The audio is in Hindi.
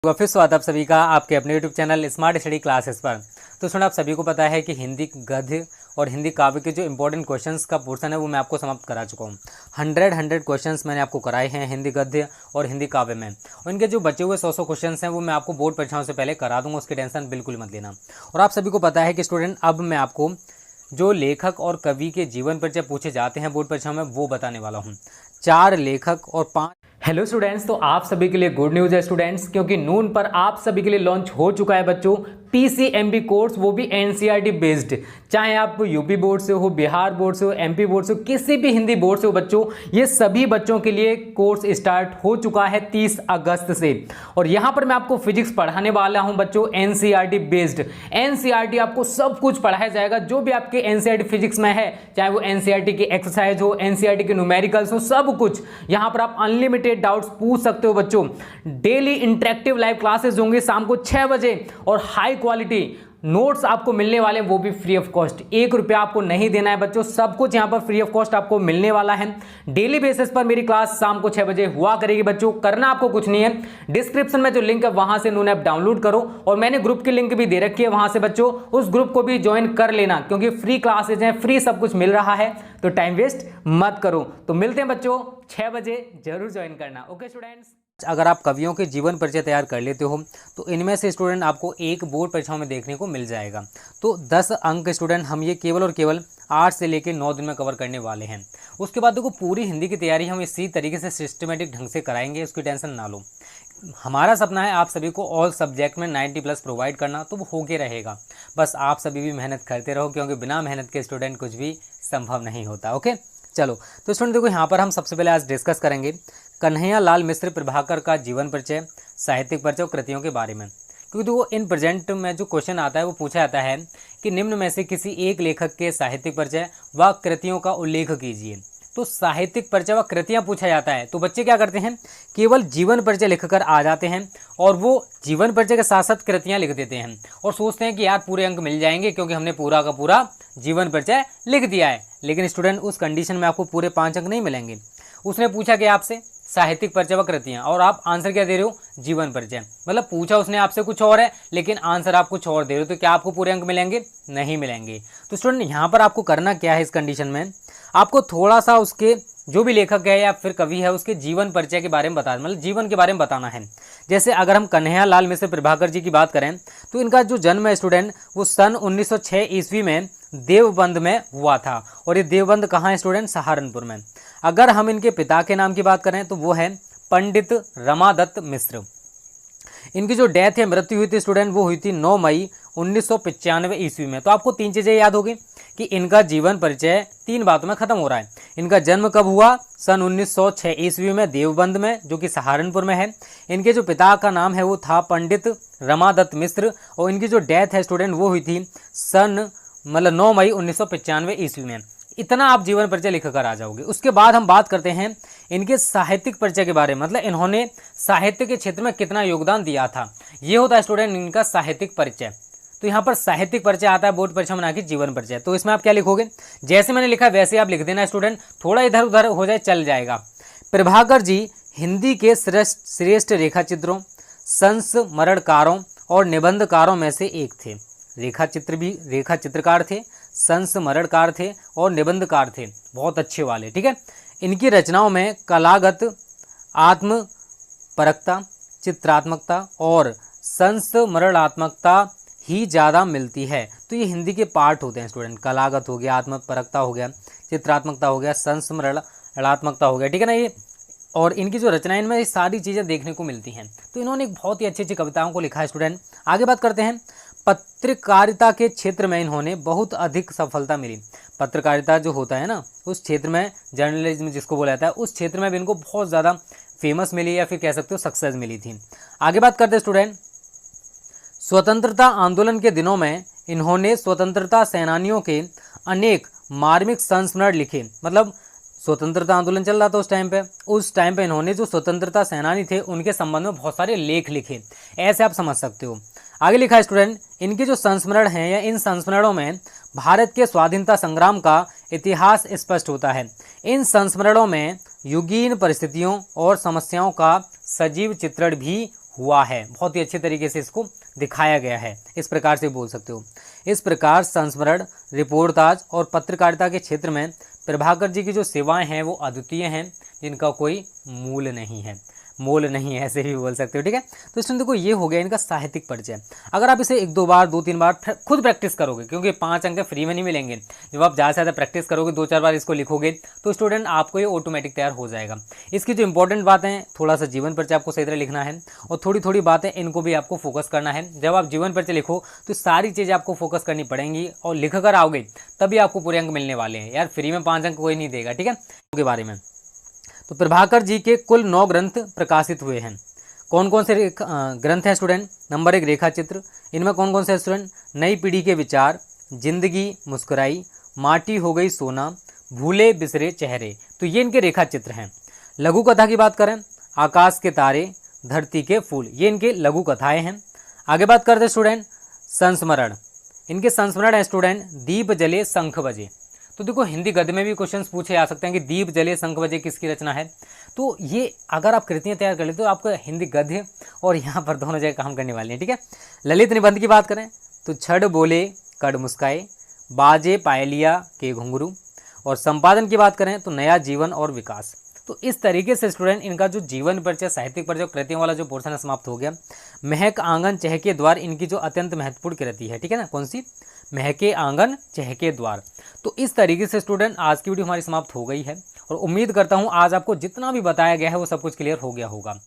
तो फिर स्वागत आप सभी का आपके अपने YouTube channel smart study classes पर। तो सुना आप सभी को पता है कि हिंदी गद्य और हिंदी काव्य के जो इंपॉर्टेंट क्वेश्चंस का पोर्शन है वो मैं आपको समाप्त करा चुका हूँ। 100 क्वेश्चंस मैंने आपको कराए हैं हिंदी गद्य और हिंदी काव्य में, और इनके जो बचे हुए 100 क्वेश्चंस हैं वो मैं आपको बोर्ड परीक्षाओं से पहले करा दूंगा, उसकी टेंशन बिल्कुल मत लेना। और आप सभी को पता है कि स्टूडेंट अब मैं आपको जो लेखक और कवि के जीवन परिचय पूछे जाते हैं बोर्ड परीक्षा में वो बताने वाला हूँ। 4 लेखक और 5। हेलो स्टूडेंट्स, तो आप सभी के लिए गुड न्यूज़ है स्टूडेंट्स, क्योंकि नून पर आप सभी के लिए लॉन्च हो चुका है बच्चों PCMB कोर्स, वो भी NCERT बेस्ड। चाहे आप यूपी बोर्ड से हो, बिहार बोर्ड से हो, MP बोर्ड से हो, किसी भी हिंदी बोर्ड से हो बच्चों, ये सभी बच्चों के लिए कोर्स स्टार्ट हो चुका है 30 अगस्त से। और यहाँ पर मैं आपको फिजिक्स पढ़ाने वाला हूँ बच्चों NCERT बेस्ड। NCERT आपको सब कुछ पढ़ाया जाएगा जो भी आपके NCERT फिजिक्स में है, चाहे वो NCERT की एक्सरसाइज हो, NCERT के न्यूमेरिकल्स हो, सब कुछ यहाँ पर आप अनलिमिटेड डाउट्स पूछ सकते हो बच्चों। डेली इंटरेक्टिव लाइव क्लासेस होंगे शाम को 6 बजे, और हाई क्वालिटी नोट्स आपको मिलने वाले हैं, वो भी फ्री ऑफ कॉस्ट। 1 रुपया आपको नहीं देना है बच्चों, सब कुछ यहाँ पर फ्री ऑफ कॉस्ट आपको मिलने वाला है। डेली बेसिस पर मेरी क्लास शाम को 6 बजे हुआ करेगी बच्चों। करना आपको कुछ नहीं है, डिस्क्रिप्शन में जो लिंक है वहां से नून ऐप डाउनलोड करो, और मैंने ग्रुप की लिंक भी दे रखी है वहां से बच्चों उस ग्रुप को भी ज्वाइन कर लेना, क्योंकि फ्री क्लासेज हैं, फ्री सब कुछ मिल रहा है, तो टाइम वेस्ट मत करो। तो मिलते हैं बच्चों 6 बजे, जरूर ज्वाइन करना। ओके स्टूडेंट्स, अगर आप कवियों के जीवन परिचय तैयार कर लेते हो तो इनमें से स्टूडेंट आपको एक बोर्ड परीक्षाओं में देखने को मिल जाएगा। तो 10 अंक स्टूडेंट हम ये केवल और केवल 8 से लेकर 9 दिन में कवर करने वाले हैं। उसके बाद देखो पूरी हिंदी की तैयारी हम इसी तरीके से सिस्टमेटिक ढंग से कराएंगे, उसकी टेंशन ना लो। हमारा सपना है आप सभी को ऑल सब्जेक्ट में 90+ प्रोवाइड करना, तो वो होके रहेगा। बस आप सभी भी मेहनत करते रहो, क्योंकि बिना मेहनत के स्टूडेंट कुछ भी संभव नहीं होता। ओके चलो, तो स्टूडेंट देखो यहाँ पर हम सबसे पहले आज डिस्कस करेंगे कन्हैया लाल मिश्र प्रभाकर का जीवन परिचय, साहित्यिक परिचय और कृतियों के बारे में। क्योंकि देखो इन प्रेजेंट में जो क्वेश्चन आता है वो पूछा जाता है कि निम्न में से किसी एक लेखक के साहित्यिक परिचय व कृतियों का उल्लेख कीजिए। तो साहित्यिक परिचय व कृतियाँ पूछा जाता है, तो बच्चे क्या करते हैं, केवल जीवन परिचय लिखकर आ जाते हैं, और वो जीवन परिचय के साथ साथ कृतियाँ लिख देते हैं, और सोचते हैं कि यार पूरे अंक मिल जाएंगे क्योंकि हमने पूरा का पूरा जीवन परिचय लिख दिया है। लेकिन स्टूडेंट उस कंडीशन में आपको पूरे 5 अंक नहीं मिलेंगे। उसने पूछा कि आपसे साहित्यिक परिचय व कृतियाँ, और आप आंसर क्या दे रहे हो, जीवन परिचय। मतलब पूछा उसने आपसे कुछ और है लेकिन आंसर आप कुछ और दे रहे हो, तो क्या आपको पूरे अंक मिलेंगे, नहीं मिलेंगे। तो स्टूडेंट यहाँ पर आपको करना क्या है, इस कंडीशन में आपको थोड़ा सा उसके जो भी लेखक है या फिर कवि है उसके जीवन परिचय के बारे में बताना, मतलब जीवन के बारे में बताना है। जैसे अगर हम कन्हैया लाल मिश्र प्रभाकर जी की बात करें तो इनका जो जन्म है स्टूडेंट वो सन 1906 ईस्वी में देवबंद में हुआ था, और ये देवबंद कहाँ है स्टूडेंट, सहारनपुर में। अगर हम इनके पिता के नाम की बात करें तो वो है पंडित रमादत्त मिश्र। इनकी जो डेथ है, मृत्यु हुई थी स्टूडेंट, वो हुई थी 9 मई 1995 ईस्वी में। तो आपको 3 चीज़ें याद होगी कि इनका जीवन परिचय 3 बातों में खत्म हो रहा है। इनका जन्म कब हुआ, सन 1906 ईस्वी में देवबंद में, जो कि सहारनपुर में है। इनके जो पिता का नाम है वो था पंडित रमादत्त मिश्र, और इनकी जो डेथ है स्टूडेंट वो हुई थी सन 9 मई 1995 ईस्वी में। इतना आप जीवन परिचय लिख कर आ जाओगे। उसके बाद हम बात करते हैं इनके साहित्यिक परिचय के बारे में, मतलब इन्होंने साहित्य के क्षेत्र में कितना योगदान दिया था। ये होता है स्टूडेंट इनका साहित्यिक परिचय। तो यहाँ पर साहित्यिक परिचय आता है बोर्ड परीक्षा में, ना कि जीवन परिचय। तो इसमें आप क्या लिखोगे, जैसे मैंने लिखा वैसे आप लिख देना स्टूडेंट, थोड़ा इधर उधर हो जाए चल जाएगा। प्रभाकर जी हिंदी के श्रेष्ठ रेखा चित्रों, संस्मरणकारों और निबंधकारों में से एक थे। रेखा चित्रकार थे, संस्मरणकार थे और निबंधकार थे, बहुत अच्छे वाले। ठीक है, इनकी रचनाओं में कलागत आत्मपरकता, चित्रात्मकता और संस्मरणात्मकता ही ज़्यादा मिलती है। तो ये हिंदी के पार्ट होते हैं स्टूडेंट, कलागत हो गया, आत्मपरकता हो गया, चित्रात्मकता हो गया, संस्मरणात्मकता हो गया। ठीक है ना ये, और इनकी जो रचनाएं में ये सारी चीज़ें देखने को मिलती हैं। तो इन्होंने एक बहुत ही अच्छी अच्छी कविताओं को लिखा है स्टूडेंट। आगे बात करते हैं, पत्रकारिता के क्षेत्र में इन्होंने बहुत अधिक सफलता मिली। पत्रकारिता जो होता है ना, उस क्षेत्र में जर्नलिज्म जिसको बोला जाता है, उस क्षेत्र में भी इनको बहुत ज़्यादा फेमस मिली, या फिर कह सकते हो सक्सेस मिली थी। आगे बात करते हैं स्टूडेंट, स्वतंत्रता आंदोलन के दिनों में इन्होंने स्वतंत्रता सेनानियों के अनेक मार्मिक संस्मरण लिखे। मतलब स्वतंत्रता आंदोलन चल रहा था उस टाइम पे इन्होंने जो स्वतंत्रता सेनानी थे उनके संबंध में बहुत सारे लेख लिखे, ऐसे आप समझ सकते हो। आगे लिखा है स्टूडेंट, इनके जो संस्मरण हैं या इन संस्मरणों में भारत के स्वाधीनता संग्राम का इतिहास स्पष्ट होता है। इन संस्मरणों में युगीन परिस्थितियों और समस्याओं का सजीव चित्रण भी हुआ है। बहुत ही अच्छे तरीके से इसको दिखाया गया है, इस प्रकार से बोल सकते हो। इस प्रकार संस्मरण, रिपोर्टाज और पत्रकारिता के क्षेत्र में प्रभाकर जी की जो सेवाएं हैं वो अद्वितीय हैं, जिनका कोई मूल नहीं है, मोल नहीं है, ऐसे भी बोल सकते हो। ठीक है, तो स्टूडेंट देखो ये हो गया इनका साहित्यिक परिचय। अगर आप इसे 1-2 बार 2-3 बार खुद प्रैक्टिस करोगे, क्योंकि 5 अंक फ्री में नहीं मिलेंगे, जब आप ज़्यादा से ज़्यादा प्रैक्टिस करोगे, 2-4 बार इसको लिखोगे तो स्टूडेंट आपको ये ऑटोमेटिक तैयार हो जाएगा। इसकी जो इंपॉर्टेंट बातें, थोड़ा सा जीवन परिचय आपको सही तरह लिखना है और थोड़ी थोड़ी बातें इनको भी आपको फोकस करना है। जब आप जीवन परिचय लिखो तो सारी चीज़ें आपको फोकस करनी पड़ेंगी और लिख कर आओगे तभी आपको पूरे अंक मिलने वाले हैं। यार फ्री में 5 अंक कोई नहीं देगा। ठीक है, के बारे में तो प्रभाकर जी के कुल 9 ग्रंथ प्रकाशित हुए हैं। कौन कौन से ग्रंथ हैं स्टूडेंट? नंबर 1 रेखा चित्र। इनमें कौन कौन से स्टूडेंट? नई पीढ़ी के विचार, जिंदगी मुस्कुराई, माटी हो गई सोना, भूले बिसरे चेहरे। तो ये इनके रेखा चित्र हैं। लघु कथा की बात करें, आकाश के तारे, धरती के फूल, ये इनके लघु कथाएं हैं। आगे बात करते स्टूडेंट संस्मरण। इनके संस्मरण है स्टूडेंट, दीप जले शंख बजे। तो देखो हिंदी गद्य में भी क्वेश्चंस पूछे जा सकते हैं कि दीप जले शंख बजे किसकी रचना है। तो ये अगर आप कृतियाँ तैयार कर लेते तो आपको हिंदी गद्य और यहाँ पर दोनों जगह काम करने वाली हैं। ठीक है, ललित निबंध की बात करें तो छड़ बोले कड़ मुस्काए, बाजे पायलिया के घुंघरू, और संपादन की बात करें तो नया जीवन और विकास। तो इस तरीके से स्टूडेंट इनका जो जीवन परिचय, साहित्यिक परिचय, कृतियों वाला जो पोर्शन है समाप्त हो गया। महक आंगन चहके द्वार इनकी जो अत्यंत महत्वपूर्ण कृति है। ठीक है ना, कौन सी? महके आंगन चहके द्वार। तो इस तरीके से स्टूडेंट आज की वीडियो हमारी समाप्त हो गई है और उम्मीद करता हूँ आज आपको जितना भी बताया गया है वो सब कुछ क्लियर हो गया होगा।